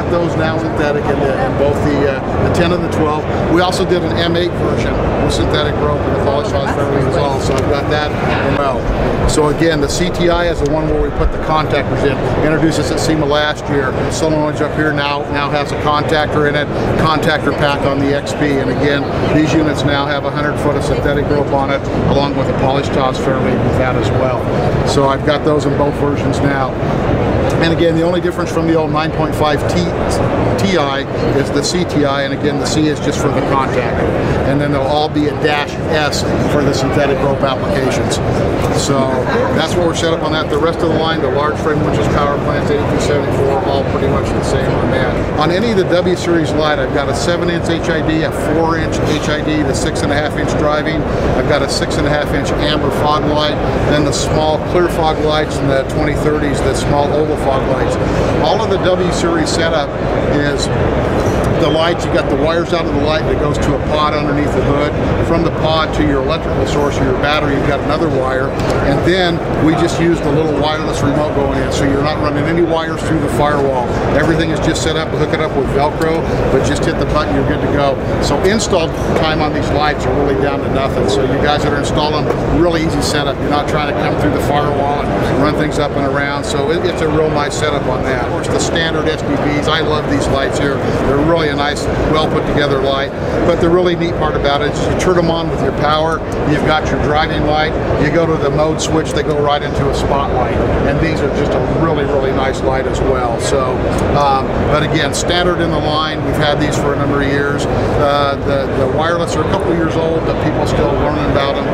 got those now synthetic in both the 10 and the 12. We also did an M8 version with synthetic rope and the polished size fairway as well, so I've got that as well. So again, the CTI is the one where we put the contactors in. Introduced this at SEMA last year. The solenoid up here now has a contactor in it, contactor pack on the XP, and again, these units now have 100 foot of synthetic rope on it, along with a polished toss fairway with that as well. So I've got those in both versions now. And again, the only difference from the old 9.5 TI is the CTI, and again, the C is just for the contactor. And then they'll all be a -S for the synthetic rope applications. So that's what we're set up on that. The rest of the line, the large frame winches, power plants, 8274, all pretty much the same on that. On any of the W series light, I've got a 7-inch HID, a 4-inch HID, the 6.5-inch driving. I've got a 6.5-inch amber fog light, then the small clear fog lights and the 2030s, the small oval fog lights. All of the W series setup is the lights. You got the wires out of the light that goes to a pod underneath the hood. From the pod to your electrical source or your battery, you've got another wire, and then we just use the little wireless remote going in, so you're not running any wires through the firewall. Everything is just set up to hook it up with Velcro, but just hit the button, you're good to go. So install time on these lights are really down to nothing. So you guys that are installing, really easy setup. You're not trying to come through the firewall and run things up and around. So it's a real nice setup on that. Of course, the standard SDBs, I love these lights here. They're really a nice, well put together light. But the really neat part about it is you turn them on with your power, you've got your driving light, you go to the mode switch, they go right into a spotlight. And these are just a really, really nice light as well. So, but again, standard in the line. We've had these for a number of years. The wireless are a couple of years old, but people are still learning about them.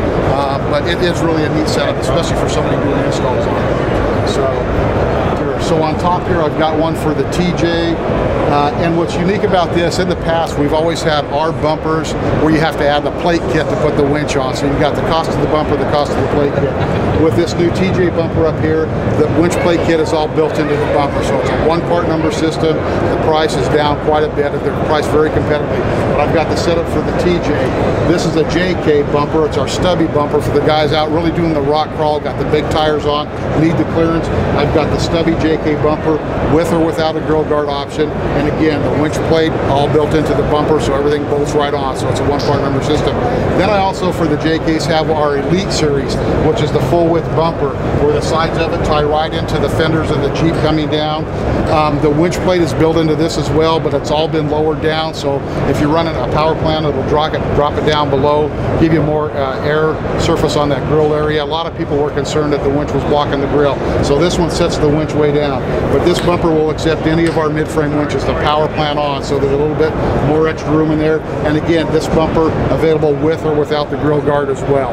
But it is really a neat setup, especially for somebody doing installs on it. So on top here, I've got one for the TJ. And what's unique about this, in the past, we've always had our bumpers where you have to add the plate kit to put the winch on. So you've got the cost of the bumper, the cost of the plate kit. With this new TJ bumper up here, the winch plate kit is all built into the bumper. So it's a one-part number system. The price is down quite a bit. They're priced very competitively. But I've got the setup for the TJ. This is a JK bumper. It's our stubby bumper for the guys out really doing the rock crawl, got the big tires on, need the clearance. I've got the stubby JK bumper with or without a grill guard option. And again, the winch plate all built into the bumper, so everything bolts right on. So it's a one-part number system. Then I also, for the JKs, have our Elite Series, which is the full-width bumper, where the sides of it tie right into the fenders of the Jeep coming down. The winch plate is built into this as well, but it's all been lowered down. So if you're running a power plant, it'll drop it down below, give you more air surface on that grill area. A lot of people were concerned that the winch was blocking the grill. So this one sets the winch way down. But this bumper will accept any of our mid-frame winches, the power plant on, so there's a little bit more extra room in there. And again, this bumper available with or without the grill guard as well.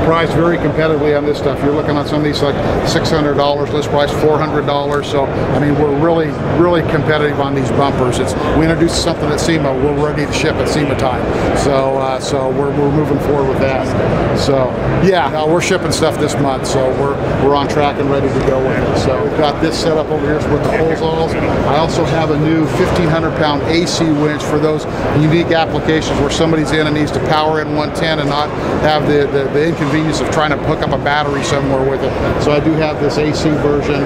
Priced very competitively on this stuff. You're looking at some of these like $600, list price $400. So I mean, we're really, really competitive on these bumpers. We introduced something at SEMA. We're ready to ship at SEMA time. So we're moving forward with that. So yeah, we're shipping stuff this month. So we're on track and ready to go with it. So we've got this set up over here with the holes. I also have a new 1,500-pound AC winch for those unique applications where somebody's in and needs to power in 110 and not have the inconvenience of trying to hook up a battery somewhere with it. So I do have this AC version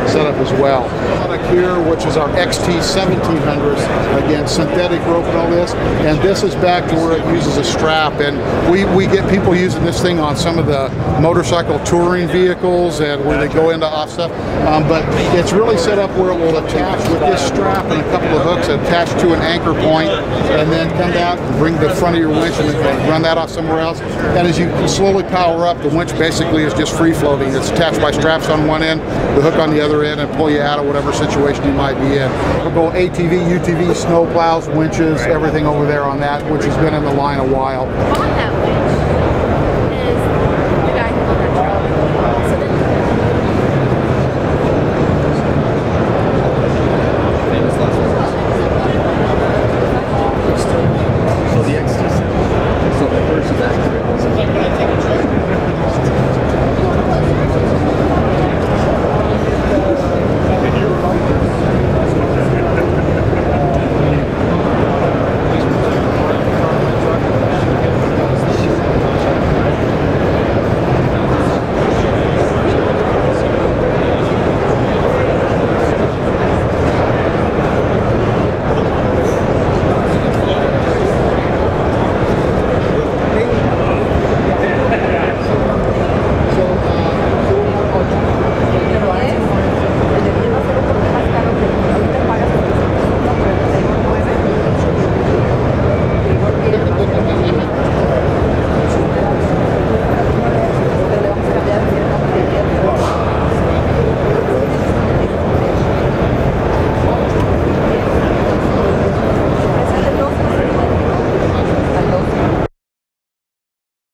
set up as well. Product here, which is our XT 1700s, again, synthetic rope and all this, and this is back to where it uses a strap, and we get people using this thing on some of the motorcycle touring vehicles and where they go into off stuff, but it's really set up where it will attach with this strap and a couple of hooks attached to an anchor point, and then come out and bring the front of your winch and run that off somewhere else. And as you slowly power up, the winch basically is just free floating. It's attached by straps on one end, the hook on the other end, and pull you out of whatever situation you might be in. We'll go ATV, UTV, snow plows, winches, everything over there on that, which has been in the line a while.